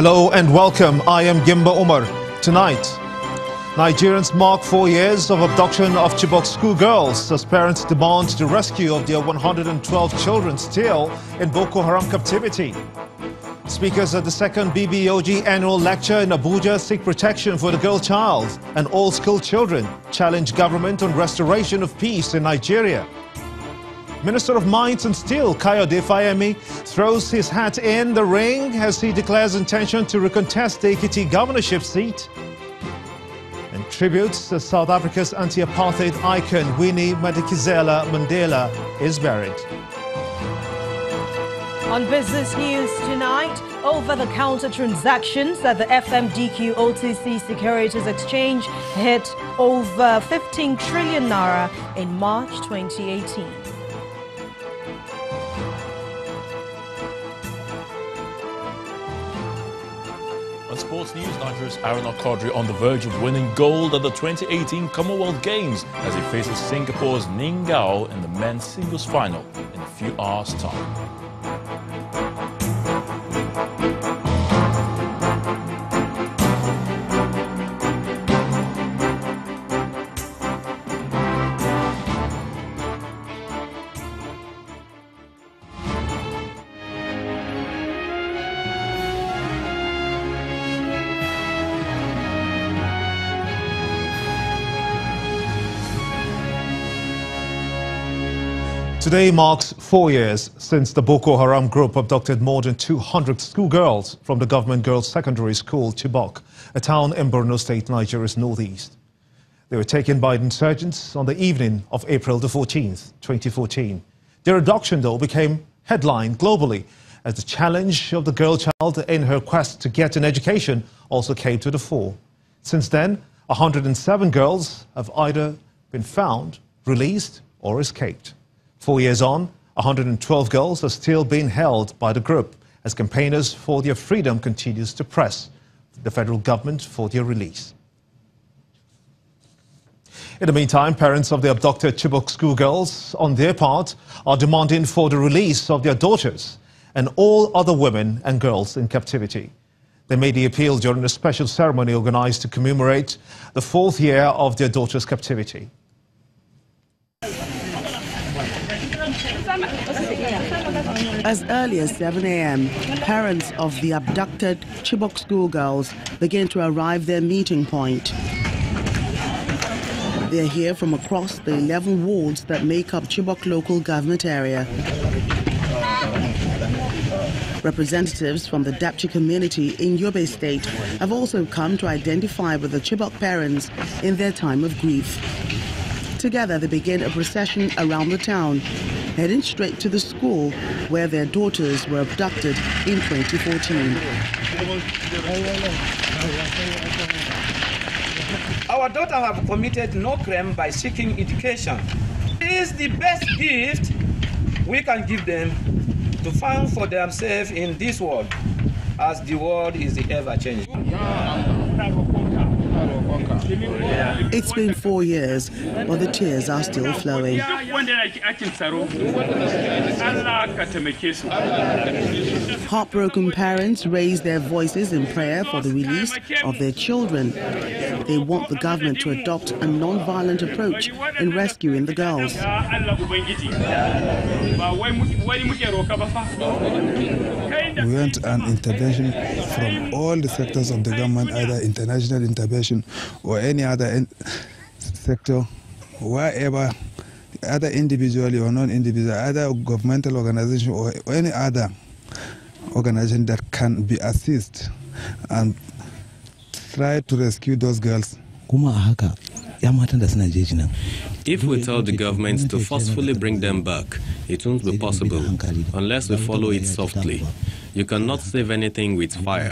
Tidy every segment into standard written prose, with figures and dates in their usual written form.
Hello and welcome. I am Gimba Umar. Tonight, Nigerians mark 4 years of abduction of Chibok schoolgirls as parents demand the rescue of their 112 children still in Boko Haram captivity. Speakers at the second BBOG annual lecture in Abuja seek protection for the girl child, and all school children challenge government on restoration of peace in Nigeria. Minister of Mines and Steel Kayode Fayemi throws his hat in the ring as he declares intention to recontest the Ekiti governorship seat. And tributes to South Africa's anti-apartheid icon Winnie Madikizela Mandela is buried. On business news tonight, over-the-counter transactions at the FMDQ OTC Securities Exchange hit over 15 trillion naira in March 2018. On sports news, Nigeria's Aaron Okodri on the verge of winning gold at the 2018 Commonwealth Games as he faces Singapore's Ning Gao in the men's singles final in a few hours' time. Today marks 4 years since the Boko Haram group abducted more than 200 schoolgirls from the government girls' secondary school, Chibok, a town in Borno State, Nigeria's northeast. They were taken by the insurgents on the evening of April the 14th, 2014. Their abduction, though, became headline globally as the challenge of the girl child in her quest to get an education also came to the fore. Since then, 107 girls have either been found, released, or escaped. 4 years on, 112 girls are still being held by the group as campaigners for their freedom continues to press the federal government for their release. In the meantime, parents of the abducted Chibok schoolgirls, on their part, are demanding for the release of their daughters and all other women and girls in captivity. They made the appeal during a special ceremony organized to commemorate the 4th year of their daughter's captivity. As early as 7 a.m., parents of the abducted Chibok schoolgirls begin to arrive their meeting point. They're here from across the 11 wards that make up Chibok local government area. Representatives from the Dapchi community in Yobe State have also come to identify with the Chibok parents in their time of grief. Together, they begin a procession around the town, heading straight to the school where their daughters were abducted in 2014. Our daughters have committed no crime by seeking education. It is the best gift we can give them to find for themselves in this world, as the world is ever-changing. It's been 4 years, but the tears are still flowing. Heartbroken parents raise their voices in prayer for the release of their children. They want the government to adopt a non-violent approach in rescuing the girls. We want an intervention from all the sectors of the government, either international intervention or any other sector, wherever, either individually or non-individual, either governmental organization or any other organization that can be assist and try to rescue those girls. If we tell the government to forcefully bring them back, it won't be possible unless we follow it softly. You cannot save anything with fire.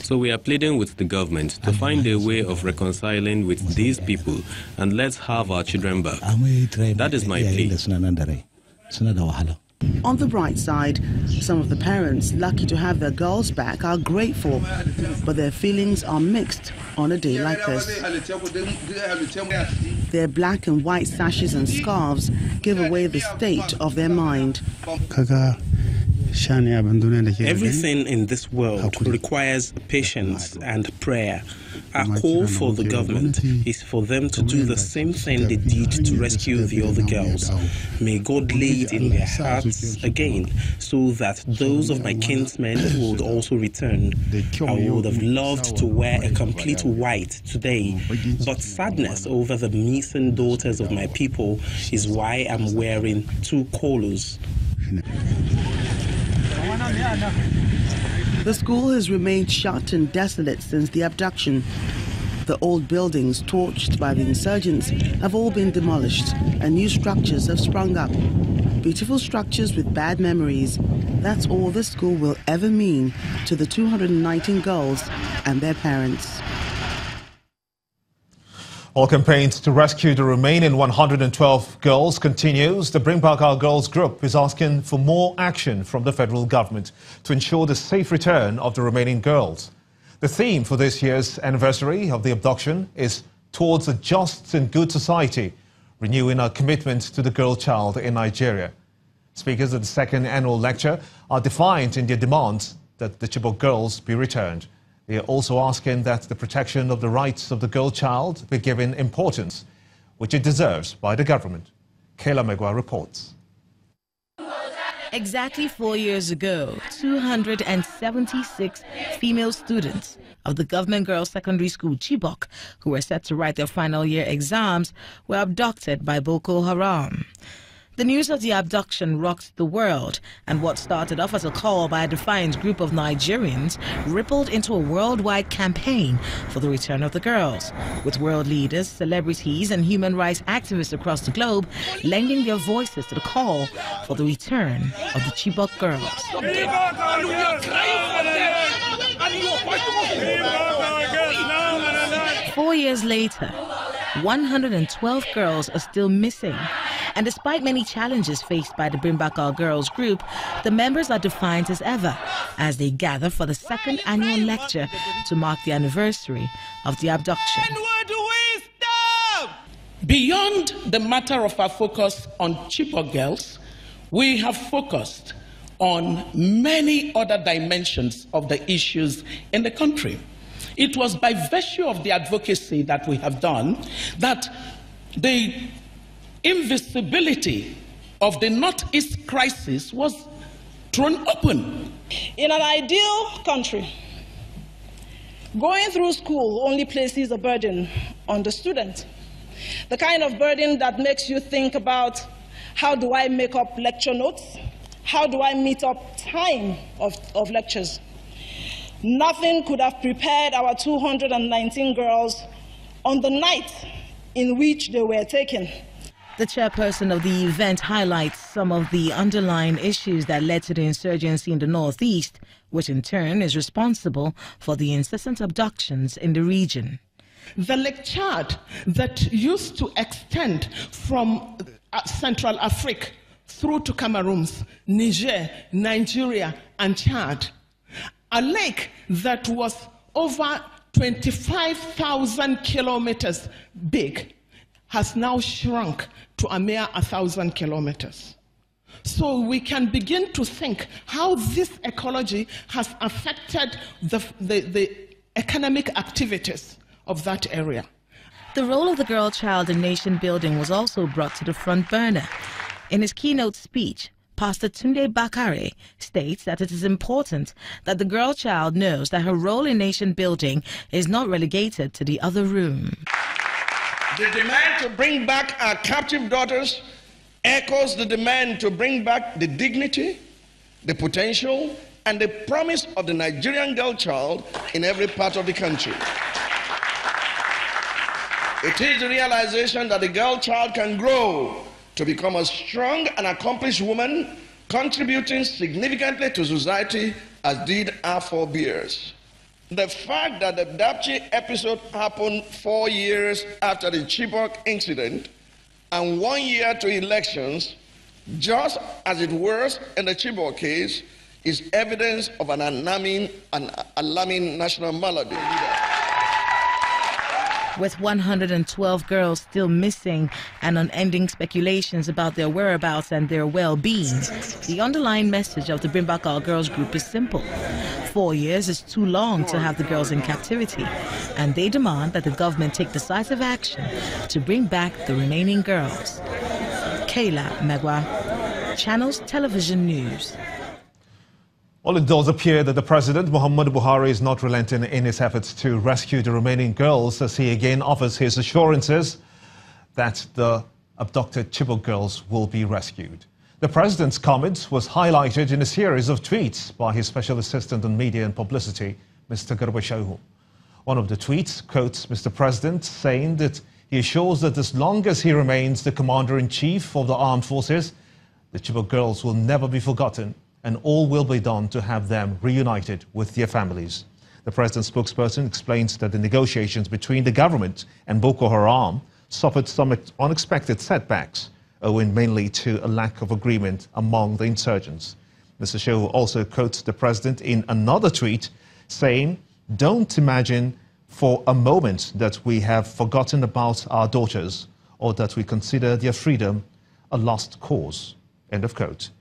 So we are pleading with the government to find a way of reconciling with these people and let's have our children back. That is my plea. On the bright side, some of the parents lucky to have their girls back are grateful, but their feelings are mixed on a day like this. Their black and white sashes and scarves give away the state of their mind. Everything in this world requires patience and prayer. Our call for the government is for them to do the same thing they did to rescue the other girls. May God lay it in their hearts again, so that those of my kinsmen would also return. I would have loved to wear a complete white today, but sadness over the missing daughters of my people is why I'm wearing 2 colors. The school has remained shut and desolate since the abduction. The old buildings torched by the insurgents have all been demolished and new structures have sprung up. Beautiful structures with bad memories. That's all the school will ever mean to the 219 girls and their parents. While campaigns to rescue the remaining 112 girls continues, the Bring Back Our Girls group is asking for more action from the federal government to ensure the safe return of the remaining girls. The theme for this year's anniversary of the abduction is Towards a Just and Good Society, renewing our commitment to the girl child in Nigeria. Speakers at the second annual lecture are defiant in their demands that the Chibok girls be returned. They are also asking that the protection of the rights of the girl child be given importance, which it deserves by the government. Kayla Megwa reports. Exactly 4 years ago, 276 female students of the government girls secondary school Chibok, who were set to write their final year exams, were abducted by Boko Haram. The news of the abduction rocked the world, and what started off as a call by a defiant group of Nigerians rippled into a worldwide campaign for the return of the girls, with world leaders, celebrities, and human rights activists across the globe lending their voices to the call for the return of the Chibok girls. 4 years later, 112 girls are still missing. And despite many challenges faced by the Bring Back Our Girls group, the members are defiant as ever as they gather for the second annual lecture to mark the anniversary of the abduction. Beyond the matter of our focus on Chibok girls, we have focused on many other dimensions of the issues in the country. It was by virtue of the advocacy that we have done that the invisibility of the Northeast crisis was thrown open. In an ideal country, going through school only places a burden on the student. The kind of burden that makes you think about, how do I make up lecture notes? How do I meet up time of lectures? Nothing could have prepared our 219 girls on the night in which they were taken. The chairperson of the event highlights some of the underlying issues that led to the insurgency in the Northeast, which in turn is responsible for the incessant abductions in the region. The Lake Chad that used to extend from Central Africa through to Cameroon, Niger, Nigeria, and Chad, a lake that was over 25,000 kilometers big, has now shrunk to a mere 1,000 kilometers. So we can begin to think how this ecology has affected the economic activities of that area. The role of the girl child in nation building was also brought to the front burner. In his keynote speech, Pastor Tunde Bakare states that it is important that the girl child knows that her role in nation building is not relegated to the other room. The demand to bring back our captive daughters echoes the demand to bring back the dignity, the potential, and the promise of the Nigerian girl child in every part of the country. It is the realization that the girl child can grow to become a strong and accomplished woman, contributing significantly to society as did our forebears. The fact that the Abduction episode happened 4 years after the Chibok incident and 1 year to elections, just as it was in the Chibok case, is evidence of an alarming national malady. With 112 girls still missing and unending speculations about their whereabouts and their well-being, the underlying message of the Bring Back Our Girls group is simple. 4 years is too long to have the girls in captivity, and they demand that the government take decisive action to bring back the remaining girls. Kayla Megwa, Channels Television News. Well, it does appear that the President, Muhammadu Buhari, is not relenting in his efforts to rescue the remaining girls, as he again offers his assurances that the abducted Chibok girls will be rescued. The President's comment was highlighted in a series of tweets by his Special Assistant on Media and Publicity, Mr. Garba Shehu. One of the tweets quotes Mr. President, saying that he assures that as long as he remains the Commander-in-Chief of the Armed Forces, the Chibok girls will never be forgotten, and all will be done to have them reunited with their families. The President's spokesperson explains that the negotiations between the government and Boko Haram suffered some unexpected setbacks, owing mainly to a lack of agreement among the insurgents. Mr. Shehu also quotes the President in another tweet, saying, "Don't imagine for a moment that we have forgotten about our daughters or that we consider their freedom a lost cause." End of quote.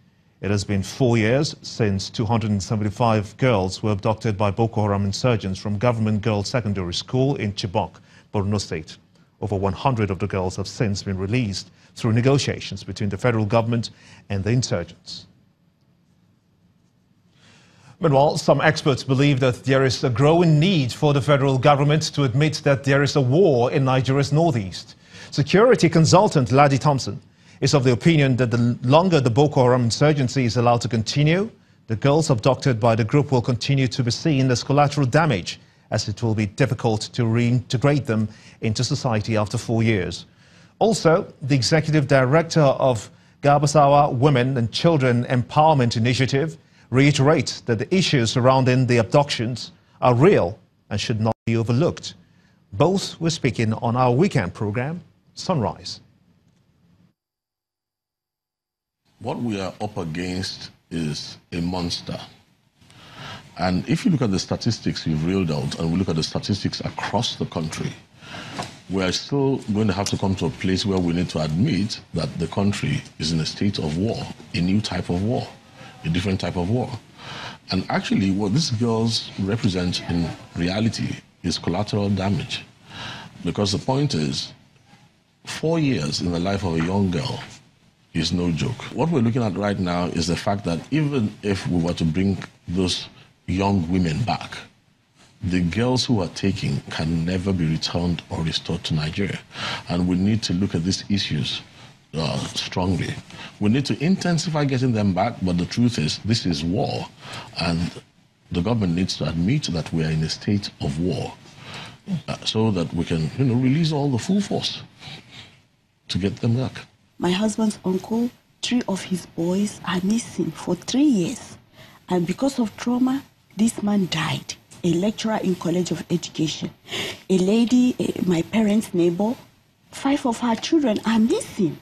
It has been 4 years since 275 girls were abducted by Boko Haram insurgents from Government Girls Secondary School in Chibok, Borno State. Over 100 of the girls have since been released through negotiations between the federal government and the insurgents. Meanwhile, some experts believe that there is a growing need for the federal government to admit that there is a war in Nigeria's northeast. Security consultant Ladi Thompson is of the opinion that the longer the Boko Haram insurgency is allowed to continue, the girls abducted by the group will continue to be seen as collateral damage, as it will be difficult to reintegrate them into society after 4 years. Also, the executive director of Gabasawa Women and Children Empowerment Initiative reiterates that the issues surrounding the abductions are real and should not be overlooked. Both were speaking on our weekend program, Sunrise. What we are up against is a monster. And if you look at the statistics you've reeled out, and we look at the statistics across the country, we are still going to have to come to a place where we need to admit that the country is in a state of war, a new type of war, a different type of war. And actually, what these girls represent in reality is collateral damage. Because the point is, 4 years in the life of a young girl is no joke. What we're looking at right now is the fact that even if we were to bring those young women back, the girls who are taken can never be returned or restored to Nigeria. And we need to look at these issues strongly. We need to intensify getting them back, but the truth is, this is war, and the government needs to admit that we are in a state of war, so that we can, release all the full force to get them back. My husband's uncle, 3 of his boys are missing for 3 years, and because of trauma, this man died. A lecturer in College of Education. A lady, my parents' neighbor, 5 of her children are missing.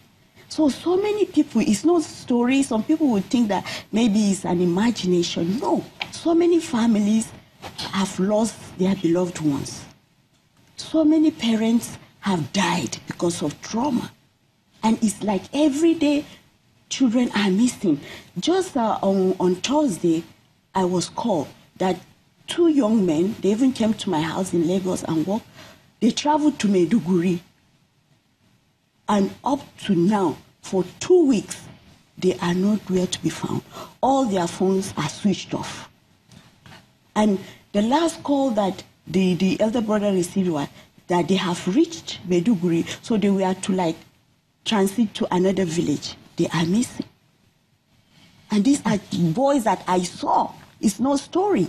So many people, it's not story. Some people would think that maybe it's an imagination. No, so many families have lost their beloved ones. So many parents have died because of trauma. And it's like every day children are missing. Just on Thursday, I was called that 2 young men, they even came to my house in Lagos and worked. They traveled to Maiduguri. And up to now, for 2 weeks, they are nowhere to be found. All their phones are switched off. And the last call that the elder brother received was that they have reached Maiduguri, so they were to transit to another village. They are missing. And these are boys that I saw. It's no story.